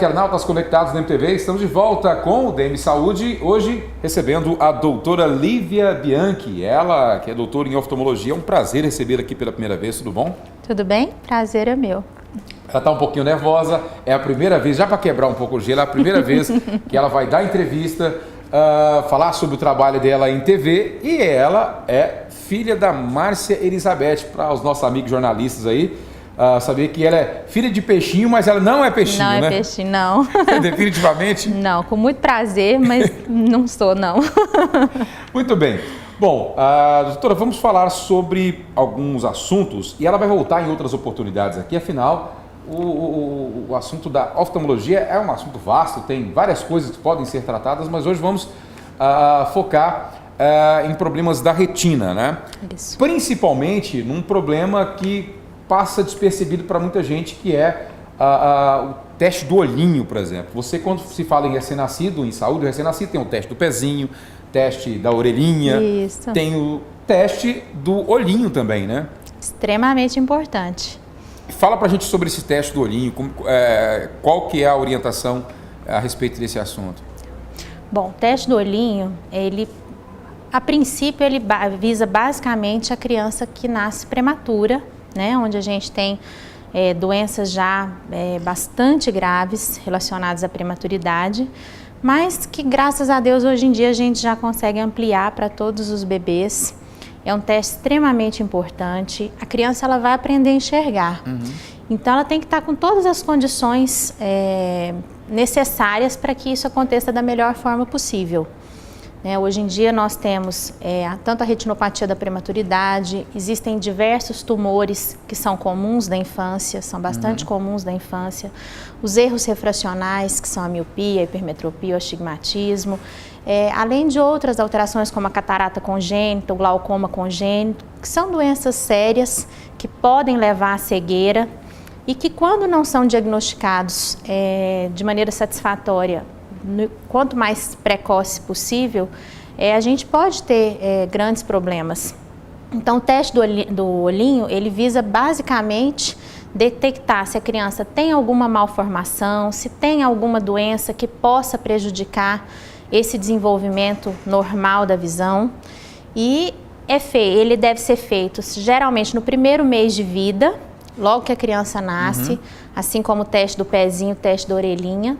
internautas conectados na MTV, estamos de volta com o DM Saúde, hoje recebendo a doutora Lívia Bianchi, ela que é doutora em oftalmologia. É um prazer recebê-la aqui pela primeira vez, tudo bom? Tudo bem? Prazer é meu. Ela está um pouquinho nervosa, é a primeira vez, já para quebrar um pouco o gelo, é a primeira vez que ela vai dar entrevista, falar sobre o trabalho dela em TV, e ela é filha da Márcia Elizabeth, para os nossos amigos jornalistas aí, saber que ela é filha de peixinho, mas ela não é peixinho, né? Não é peixinho, não. Definitivamente? Não, com muito prazer, mas não sou, não. Muito bem. Bom, doutora, vamos falar sobre alguns assuntos e ela vai voltar em outras oportunidades aqui, afinal, o assunto da oftalmologia é um assunto vasto, tem várias coisas que podem ser tratadas, mas hoje vamos focar em problemas da retina, né? Isso. Principalmente num problema que passa despercebido para muita gente, que é o teste do olhinho, por exemplo. Você, quando se fala em recém-nascido, em saúde, recém-nascido, tem o teste do pezinho, teste da orelhinha, Isso. Tem o teste do olhinho também, né? Extremamente importante. Fala pra gente sobre esse teste do olhinho, qual que é a orientação a respeito desse assunto? Bom, o teste do olhinho, a princípio, ele visa basicamente a criança que nasce prematura, né? Onde a gente tem doenças já bastante graves relacionadas à prematuridade, mas que, graças a Deus, hoje em dia a gente já consegue ampliar para todos os bebês. É um teste extremamente importante. A criança ela vai aprender a enxergar. Então, ela tem que estar com todas as condições necessárias para que isso aconteça da melhor forma possível. Hoje em dia nós temos tanto a retinopatia da prematuridade, existem diversos tumores que são comuns da infância, são bastante comuns da infância, os erros refracionais, que são a miopia, a hipermetropia, o astigmatismo, além de outras alterações como a catarata congênita, o glaucoma congênito, que são doenças sérias que podem levar à cegueira e que, quando não são diagnosticados de maneira satisfatória, quanto mais precoce possível, a gente pode ter grandes problemas. Então, o teste do olhinho, ele visa basicamente detectar se a criança tem alguma malformação, se tem alguma doença que possa prejudicar esse desenvolvimento normal da visão. E ele deve ser feito geralmente no primeiro mês de vida, logo que a criança nasce, assim como o teste do pezinho, o teste da orelhinha.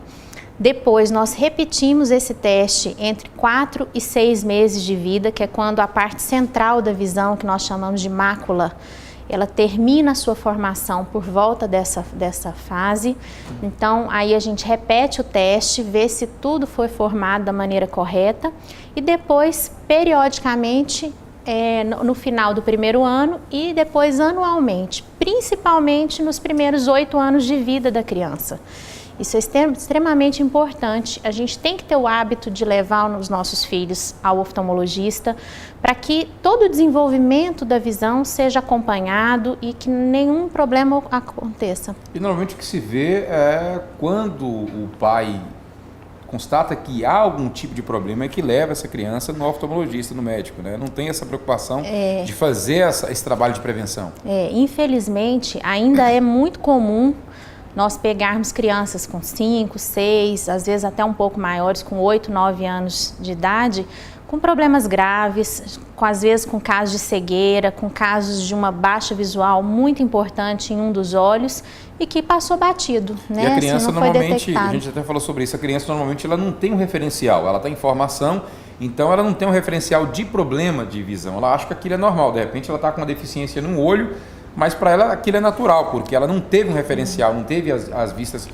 Depois, nós repetimos esse teste entre 4 e 6 meses de vida, que é quando a parte central da visão, que nós chamamos de mácula, ela termina a sua formação por volta dessa fase. Então, aí a gente repete o teste, vê se tudo foi formado da maneira correta e depois, periodicamente, no final do primeiro ano e depois anualmente, principalmente nos primeiros 8 anos de vida da criança. Isso é extremamente importante. A gente tem que ter o hábito de levar os nossos filhos ao oftalmologista para que todo o desenvolvimento da visão seja acompanhado e que nenhum problema aconteça. E normalmente o que se vê é quando o pai constata que há algum tipo de problema, é que leva essa criança no oftalmologista, no médico, né? Não tem essa preocupação de fazer esse trabalho de prevenção. Infelizmente, ainda é muito comum nós pegarmos crianças com 5, 6, às vezes até um pouco maiores, com 8, 9 anos de idade, com problemas graves, às vezes com casos de cegueira, com casos de uma baixa visual muito importante em um dos olhos e que passou batido, né? E a criança não foi normalmente, detectado. a gente até falou sobre isso, a criança normalmente ela não tem um referencial, ela está em formação, então ela não tem um referencial de problema de visão, ela acha que aquilo é normal, de repente ela está com uma deficiência num olho, mas para ela aquilo é natural, porque ela não teve um referencial, não teve as vistas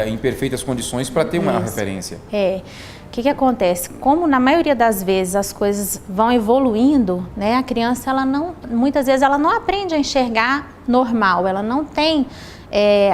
em perfeitas condições para ter uma referência. O que acontece? Como na maioria das vezes as coisas vão evoluindo, né? A criança muitas vezes ela não aprende a enxergar normal, ela não tem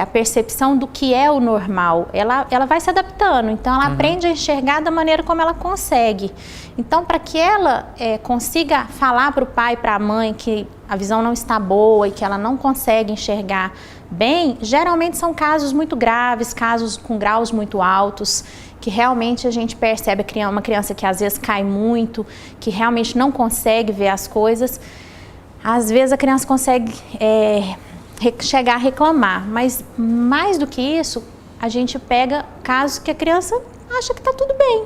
a percepção do que é o normal, ela vai se adaptando, então ela aprende a enxergar da maneira como ela consegue. Então, para que ela consiga falar para o pai e para a mãe que a visão não está boa e que ela não consegue enxergar bem, geralmente são casos muito graves, casos com graus muito altos, que realmente a gente percebe uma criança que às vezes cai muito, que realmente não consegue ver as coisas. Às vezes a criança consegue chegar a reclamar, mas mais do que isso, a gente pega casos que a criança acha que está tudo bem.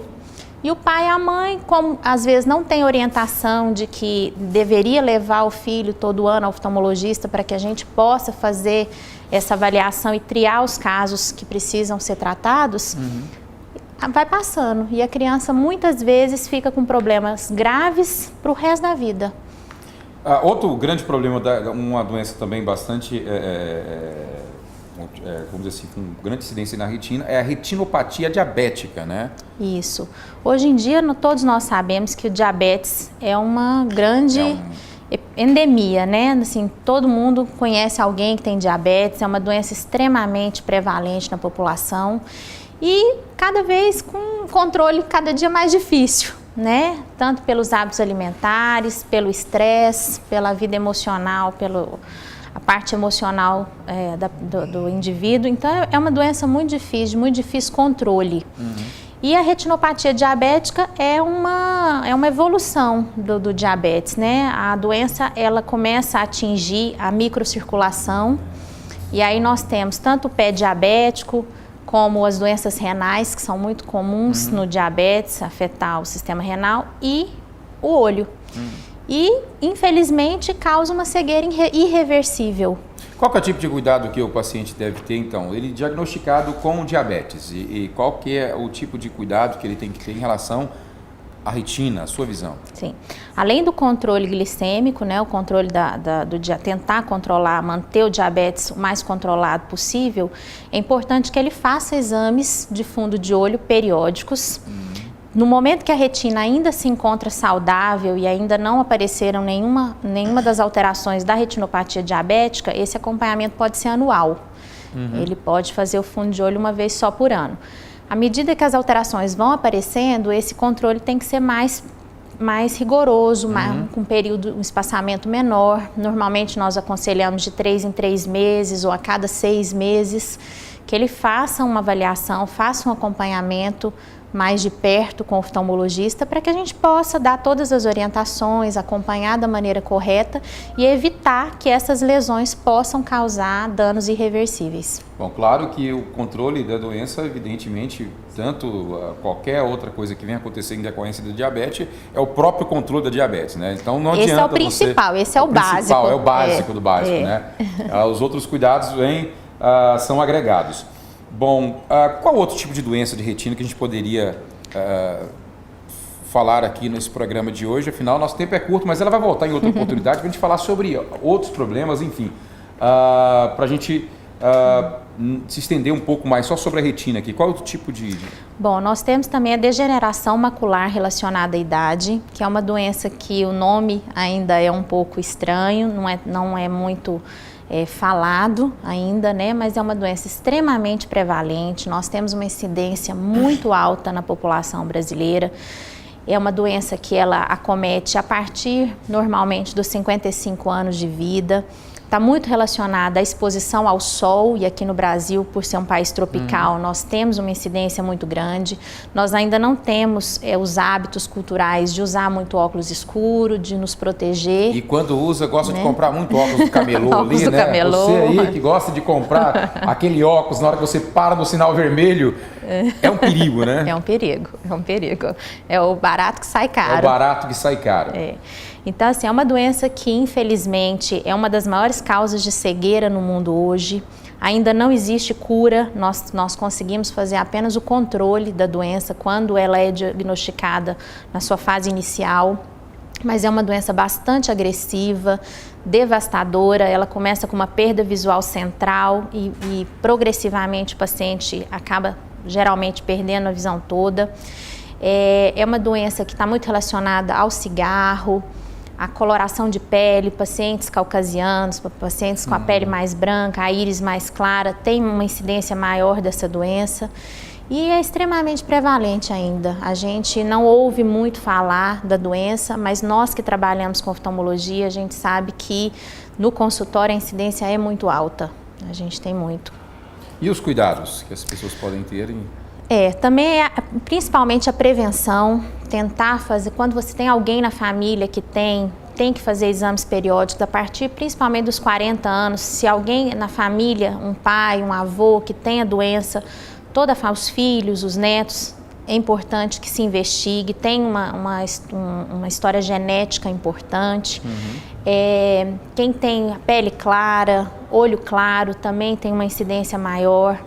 E o pai e a mãe, como às vezes não tem orientação de que deveria levar o filho todo ano ao oftalmologista para que a gente possa fazer essa avaliação e triar os casos que precisam ser tratados, vai passando. E a criança muitas vezes fica com problemas graves para o resto da vida. Outro grande problema, uma doença também bastante, vamos dizer assim, com grande incidência na retina, é a retinopatia diabética, né? Isso. Hoje em dia, todos nós sabemos que o diabetes é uma grande endemia, né? Assim, todo mundo conhece alguém que tem diabetes, é uma doença extremamente prevalente na população e cada vez com um controle cada dia mais difícil, né? Tanto pelos hábitos alimentares, pelo estresse, pela vida emocional, a parte emocional do indivíduo. Então, é uma doença muito difícil controle. E a retinopatia diabética é uma evolução do diabetes, né? A doença, ela começa a atingir a microcirculação e aí nós temos tanto o pé diabético, como as doenças renais, que são muito comuns no diabetes, afetar o sistema renal, e o olho. E, infelizmente, causa uma cegueira irreversível. Qual que é o tipo de cuidado que o paciente deve ter, então? Ele diagnosticado com diabetes, e qual que é o tipo de cuidado que ele tem que ter em relação à retina, a sua visão? Sim. Além do controle glicêmico, né, o controle tentar controlar, manter o diabetes o mais controlado possível, é importante que ele faça exames de fundo de olho periódicos. No momento que a retina ainda se encontra saudável e ainda não apareceram nenhuma das alterações da retinopatia diabética, esse acompanhamento pode ser anual. Ele pode fazer o fundo de olho uma vez só por ano. À medida que as alterações vão aparecendo, esse controle tem que ser mais rigoroso, com um espaçamento menor. Normalmente nós aconselhamos de 3 em 3 meses ou a cada 6 meses, que ele faça uma avaliação, faça um acompanhamento mais de perto com o oftalmologista para que a gente possa dar todas as orientações, acompanhar da maneira correta e evitar que essas lesões possam causar danos irreversíveis. Bom, claro que o controle da doença, evidentemente, tanto qualquer outra coisa que venha acontecer em decorrência do diabetes, é o próprio controle da diabetes, né? Então não adianta esse é o principal, esse é o básico. É o básico do básico, né? Os outros cuidados são agregados. Bom, qual outro tipo de doença de retina que a gente poderia falar aqui nesse programa de hoje? Afinal, nosso tempo é curto, mas ela vai voltar em outra oportunidade para a gente falar sobre outros problemas, enfim, para a gente se estender um pouco mais só sobre a retina aqui. Qual outro tipo de... Bom, nós temos também a degeneração macular relacionada à idade, que é uma doença que o nome ainda é um pouco estranho, não é muito... falado ainda, né? Mas é uma doença extremamente prevalente. Nós temos uma incidência muito alta na população brasileira. É uma doença que ela acomete a partir, normalmente, dos 55 anos de vida. Está muito relacionada à exposição ao sol, e aqui no Brasil, por ser um país tropical, nós temos uma incidência muito grande. Nós ainda não temos os hábitos culturais de usar muito óculos escuro, de nos proteger. E quando usa, gosta de comprar muito óculos do camelô óculos ali, do né? Camelô. Você aí que gosta de comprar aquele óculos na hora que você para no sinal vermelho, é um perigo, né? É um perigo. É o barato que sai caro. É o barato que sai caro. Então, assim, é uma doença que, infelizmente, é uma das maiores causas de cegueira no mundo hoje. Ainda não existe cura, nós conseguimos fazer apenas o controle da doença quando ela é diagnosticada na sua fase inicial. Mas é uma doença bastante agressiva, devastadora. Ela começa com uma perda visual central e progressivamente o paciente acaba geralmente perdendo a visão toda. É uma doença que está muito relacionada ao cigarro, a coloração de pele, pacientes caucasianos, pacientes com a pele mais branca, a íris mais clara, tem uma incidência maior dessa doença e é extremamente prevalente ainda. A gente não ouve muito falar da doença, mas nós que trabalhamos com oftalmologia, a gente sabe que no consultório a incidência é muito alta, a gente tem muito. E os cuidados que as pessoas podem ter também principalmente a prevenção, tentar fazer, quando você tem alguém na família que tem que fazer exames periódicos, a partir principalmente dos 40 anos, se alguém na família, um pai, um avô que tem a doença, os filhos, os netos, é importante que se investigue, tem uma história genética importante. Quem tem pele clara, olho claro, também tem uma incidência maior.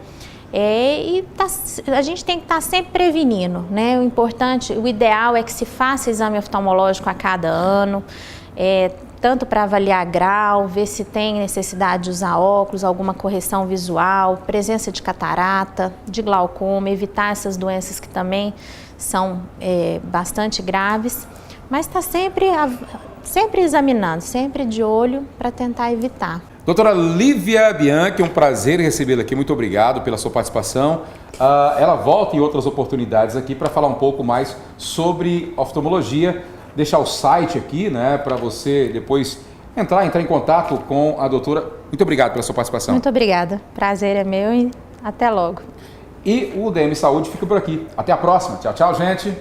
A gente tem que estar sempre prevenindo, né? O ideal é que se faça exame oftalmológico a cada ano, tanto para avaliar grau, ver se tem necessidade de usar óculos, alguma correção visual, presença de catarata, de glaucoma, evitar essas doenças que também são bastante graves, mas está sempre examinando, sempre de olho para tentar evitar. Doutora Lívia Bianchi, um prazer recebê-la aqui, muito obrigado pela sua participação. Ela volta em outras oportunidades aqui para falar um pouco mais sobre oftalmologia. Deixar o site aqui, né, para você depois entrar em contato com a doutora. Muito obrigado pela sua participação. Muito obrigada. Prazer é meu e até logo. E o DM Saúde fica por aqui. Até a próxima. Tchau, tchau, gente.